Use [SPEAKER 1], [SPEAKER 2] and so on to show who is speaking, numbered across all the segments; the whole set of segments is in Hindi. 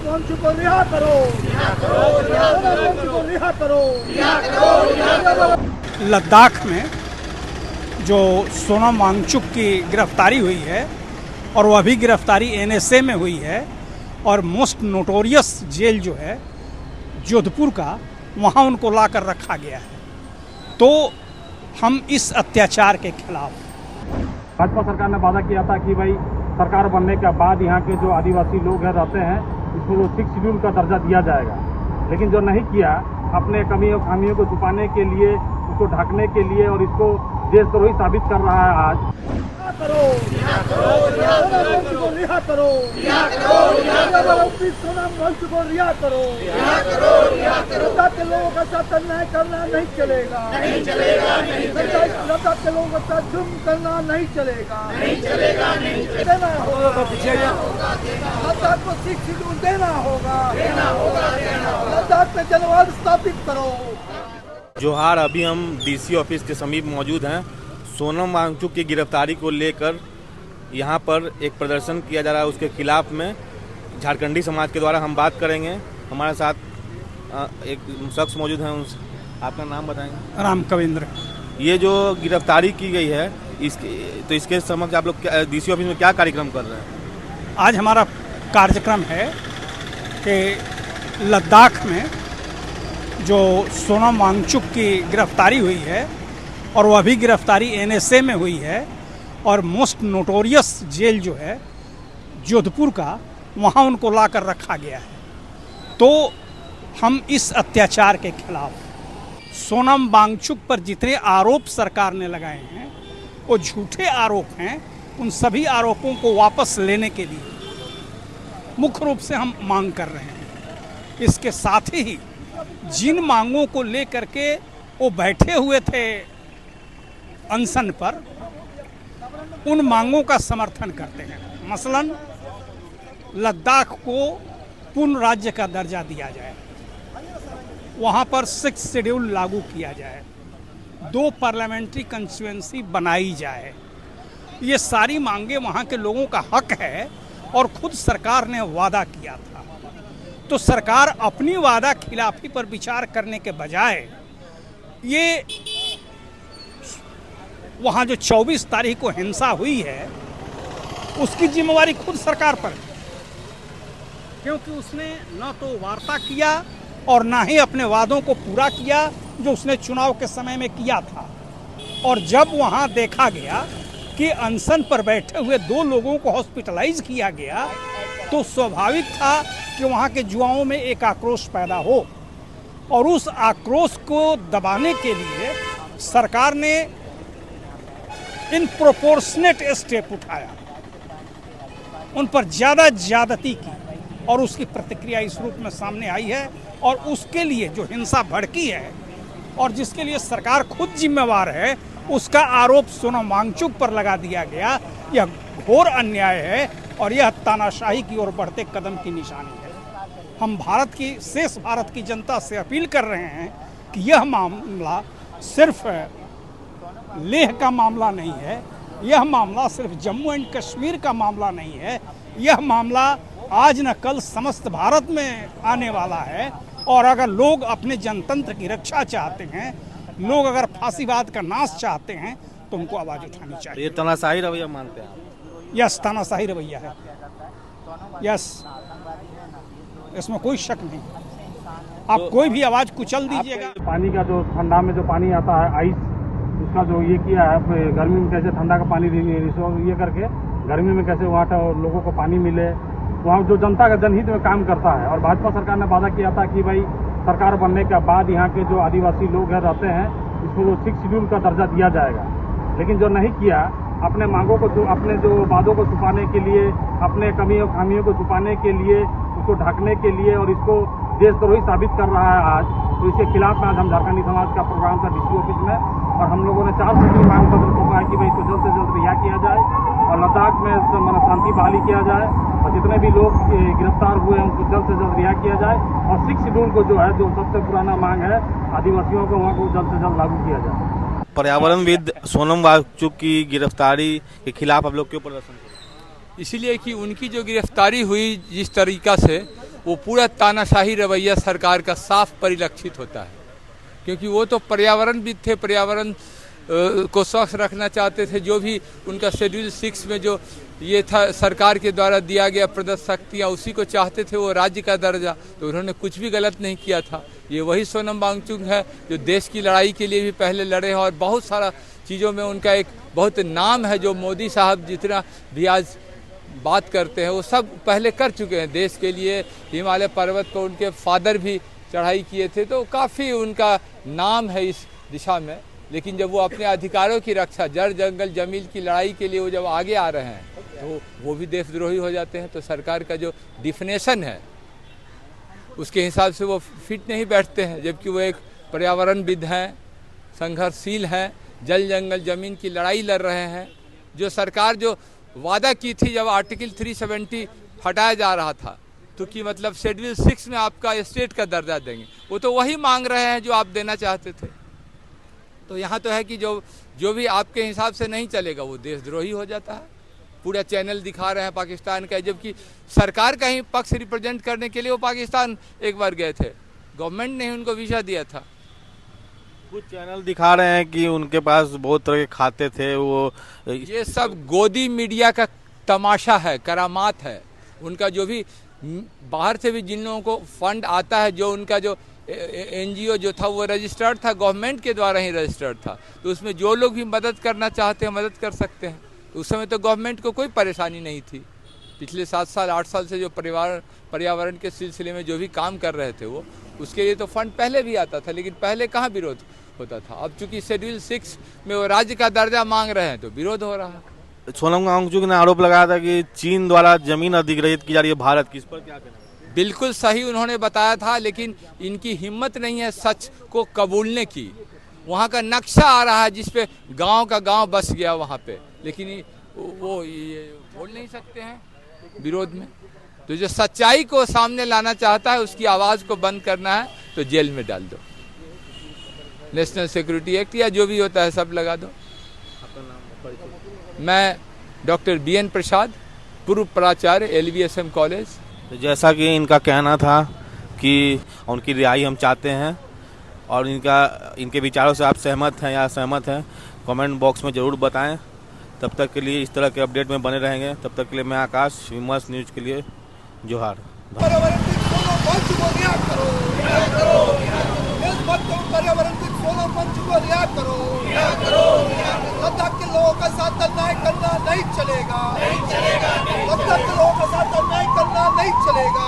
[SPEAKER 1] मंच को रिहा करो, मंच को रिहा करो। लद्दाख में जो सोनम वांगचुक की गिरफ्तारी हुई है और वह भी गिरफ्तारी एनएसए में हुई है और मोस्ट नोटोरियस जेल जो है जोधपुर का, वहाँ उनको ला कर रखा गया है। तो हम इस अत्याचार के खिलाफ।
[SPEAKER 2] भाजपा सरकार ने वादा किया था कि भाई सरकार बनने के बाद यहाँ के जो आदिवासी लोग हैं रहते हैं इसको 6 शेड्यूल का दर्जा दिया जाएगा, लेकिन जो नहीं किया अपने कमियों खामियों को छुपाने के लिए, उसको ढकने के लिए और इसको देशद्रोही साबित कर रहा है। आज रिहा करो, सोनम मंच को रिहा करो। लद्दाख के लोगों का साथ अन्याय करना नहीं चलेगा, लद्दाख के लोगों का साथ जुर्म करना नहीं चलेगा, देना होगा, लद्दाख को 6 शेड्यूल देना होगा, लद्दाख में जनवाद स्थापित करो।
[SPEAKER 3] जोहार, अभी हम डीसी ऑफिस के समीप मौजूद हैं। सोनम वांगचुक की गिरफ्तारी को लेकर यहाँ पर एक प्रदर्शन किया जा रहा है, उसके खिलाफ में झारखंडी समाज के द्वारा हम बात करेंगे। हमारे साथ एक शख्स मौजूद हैं, उनसे आपका नाम बताएंगे?
[SPEAKER 1] राम कविंद्र।
[SPEAKER 3] ये जो गिरफ्तारी की गई है इसके समक्ष आप लोग डीसी ऑफिस में क्या कार्यक्रम कर रहे हैं?
[SPEAKER 1] आज हमारा कार्यक्रम है कि लद्दाख में जो सोनम वांगचुक की गिरफ्तारी हुई है और वह भी गिरफ्तारी एनएसए में हुई है और मोस्ट नोटोरियस जेल जो है जोधपुर का, वहाँ उनको ला कर रखा गया है। तो हम इस अत्याचार के खिलाफ। सोनम वांगचुक पर जितने आरोप सरकार ने लगाए हैं वो झूठे आरोप हैं। उन सभी आरोपों को वापस लेने के लिए मुख्य रूप से हम मांग कर रहे हैं। इसके साथ ही जिन मांगों को लेकर के वो बैठे हुए थे अनशन पर, उन मांगों का समर्थन करते हैं। मसलन लद्दाख को पूर्ण राज्य का दर्जा दिया जाए, वहाँ पर 6 शेड्यूल लागू किया जाए, 2 पार्लियामेंट्री कंस्टिट्यूएंसी बनाई जाए। ये सारी मांगे वहाँ के लोगों का हक है और खुद सरकार ने वादा किया था। तो सरकार अपनी वादा खिलाफी पर विचार करने के बजाय ये वहाँ जो 24 तारीख को हिंसा हुई है उसकी जिम्मेवारी खुद सरकार पर है, क्योंकि उसने न तो वार्ता किया और ना ही अपने वादों को पूरा किया जो उसने चुनाव के समय में किया था। और जब वहाँ देखा गया कि अनशन पर बैठे हुए 2 लोगों को हॉस्पिटलाइज किया गया तो स्वाभाविक था कि वहाँ के युवाओं में एक आक्रोश पैदा हो, और उस आक्रोश को दबाने के लिए सरकार ने इनप्रोपोर्शनेट स्टेप उठाया, उन पर ज़्यादा ज्यादती की, और उसकी प्रतिक्रिया इस रूप में सामने आई है। और उसके लिए जो हिंसा भड़की है और जिसके लिए सरकार खुद जिम्मेवार है, उसका आरोप सोनम वांगचुक पर लगा दिया गया। यह घोर अन्याय है और यह तानाशाही की ओर बढ़ते कदम की निशानी है। हम शेष भारत की जनता से अपील कर रहे हैं कि यह मामला सिर्फ लेह का मामला नहीं है, यह मामला सिर्फ जम्मू एंड कश्मीर का मामला नहीं है, यह मामला आज न कल समस्त भारत में आने वाला है। और अगर लोग अपने जनतंत्र की रक्षा चाहते हैं, लोग अगर फांसीवाद का नाश चाहते हैं, तो उनको आवाज़ उठानी चाहिए।
[SPEAKER 3] ये तानाशाही रवैया मानते हैं आप?
[SPEAKER 1] यस, तानाशाही रवैया है, यस, इसमें कोई शक नहीं। आप
[SPEAKER 3] तो
[SPEAKER 1] कोई भी आवाज़ कुचल दीजिएगा।
[SPEAKER 2] पानी का जो ठंडा में जो पानी आता है, आइस, उसका जो ये किया है, गर्मी में कैसे ठंडा का पानी ये करके गर्मी में कैसे वहाँ लोगों को पानी मिले, वहाँ जो जनता का जनहित में काम करता है। और भाजपा सरकार ने वादा किया था कि भाई सरकार बनने के बाद यहाँ के जो आदिवासी लोग हैं रहते हैं इसको 6 शेड्यूल का दर्जा दिया जाएगा, लेकिन जो नहीं किया अपने मांगों को, अपने जो वादों को छुपाने के लिए, अपने कमियों खामियों को छुपाने के लिए, उसको ढकने के लिए और इसको देशद्रोही साबित कर रहा है आज। तो इसके खिलाफ में आज हम झारखंडी समाज का प्रोग्राम था डीसी ऑफिस में, और हम लोगों ने 4 सूत्री मांग पत्र सौंपा है कि भाई इसको जल्द से जल्द रिहा किया जाए और लद्दाख में शांति बहाली किया जाए, और जितने भी लोग गिरफ्तार हुए हैं उनको जल्द से जल्द रिहा किया जाए, और 6 शेड्यूल को जो है, जो सबसे पुराना मांग है आदिवासियों को, वहाँ को जल्द से जल्द लागू किया जाए।
[SPEAKER 3] पर्यावरणविद सोनम वांगचुक की गिरफ्तारी के खिलाफ आप लोग क्यों प्रदर्शन करें?
[SPEAKER 4] इसीलिए कि उनकी जो गिरफ्तारी हुई जिस तरीका से, वो पूरा तानाशाही रवैया सरकार का साफ परिलक्षित होता है। क्योंकि वो तो पर्यावरणविद थे, पर्यावरण को स्वच्छ रखना चाहते थे। जो भी उनका शेड्यूल 6 में जो ये था सरकार के द्वारा दिया गया प्रदत्त शक्तियाँ, उसी को चाहते थे, वो राज्य का दर्जा। तो उन्होंने कुछ भी गलत नहीं किया था। ये वही सोनम वांगचुक है जो देश की लड़ाई के लिए भी पहले लड़े हैं और बहुत सारा चीज़ों में उनका एक बहुत नाम है। जो मोदी साहब जितना भी आज बात करते हैं वो सब पहले कर चुके हैं देश के लिए। हिमालय पर्वत को उनके फादर भी चढ़ाई किए थे, तो काफ़ी उनका नाम है इस दिशा में। लेकिन जब वो अपने अधिकारों की रक्षा, जड़ जंगल जमीन की लड़ाई के लिए वो जब आगे आ रहे हैं तो वो भी देशद्रोही हो जाते हैं। तो सरकार का जो डिफिनेशन है उसके हिसाब से वो फिट नहीं बैठते हैं। जबकि वो एक पर्यावरणविद हैं, संघर्षशील हैं, जल जंगल जमीन की लड़ाई लड़ रहे हैं। जो सरकार जो वादा की थी जब आर्टिकल 370 हटाया जा रहा था, तो कि मतलब शेड्यूल 6 में आपका स्टेट का दर्जा देंगे, वो तो वही मांग रहे हैं जो आप देना चाहते थे। तो यहाँ तो है कि जो भी आपके हिसाब से नहीं चलेगा वो देशद्रोही हो जाता है। पूरा चैनल दिखा रहे हैं पाकिस्तान का, जबकि सरकार का ही पक्ष रिप्रेजेंट करने के लिए वो पाकिस्तान एक बार गए थे। गवर्नमेंट ने उनको वीज़ा दिया था।
[SPEAKER 3] कुछ चैनल दिखा रहे हैं कि उनके पास बहुत तरह के खाते थे। वो
[SPEAKER 4] ये सब गोदी मीडिया का तमाशा है, करामात है। उनका जो भी बाहर से भी जिन लोगों को फंड आता है, जो उनका जो NGO जो था वो रजिस्टर्ड था, गवर्नमेंट के द्वारा ही रजिस्टर्ड था। तो उसमें जो लोग भी मदद करना चाहते हैं मदद कर सकते हैं। उस समय तो गवर्नमेंट को कोई परेशानी नहीं थी। पिछले 7 साल 8 साल से जो पर्यावरण के सिलसिले में जो भी काम कर रहे थे वो, उसके लिए तो फंड पहले भी आता था। लेकिन पहले कहाँ विरोध होता था। अब चूंकि शेड्यूल 6 में वो राज्य का दर्जा मांग रहे हैं तो विरोध हो रहा है।
[SPEAKER 3] सोनम वांगचुक ने आरोप लगाया था कि चीन द्वारा जमीन अधिग्रहित की जा रही है भारत की, इस पर क्या कहना है?
[SPEAKER 4] बिल्कुल सही उन्होंने बताया था, लेकिन इनकी हिम्मत नहीं है सच को कबूलने की। वहाँ का नक्शा आ रहा है जिसपे गांव का गांव बस गया वहाँ पे, लेकिन वो ये बोल नहीं सकते हैं विरोध में। तो जो सच्चाई को सामने लाना चाहता है उसकी आवाज़ को बंद करना है तो जेल में डाल दो। नेशनल सिक्योरिटी एक्ट या जो भी होता है सब लगा दो। मैं डॉक्टर BN प्रसाद, पूर्व प्राचार्य LVSM कॉलेज।
[SPEAKER 3] तो जैसा कि इनका कहना था कि उनकी रिहाई हम चाहते हैं और इनके विचारों से आप सहमत हैं या असहमत हैं, कमेंट बॉक्स में ज़रूर बताएं। तब तक के लिए इस तरह के अपडेट में बने रहेंगे। तब तक के लिए मैं आकाश, विमर्श न्यूज़ के लिए जोहार।
[SPEAKER 5] लद्दाख के लोगों का साथ अन्याय करना नहीं चलेगा। लद्दाख के लोगों का साथ अन्याय करना नहीं चलेगा।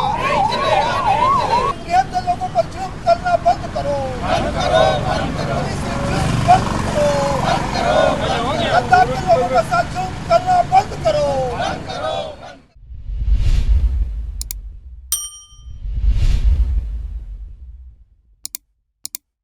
[SPEAKER 5] लोगों पर जुल्म करना बंद करो। लद्दाख के लोगों का साथ जुल्म करना बंद करो।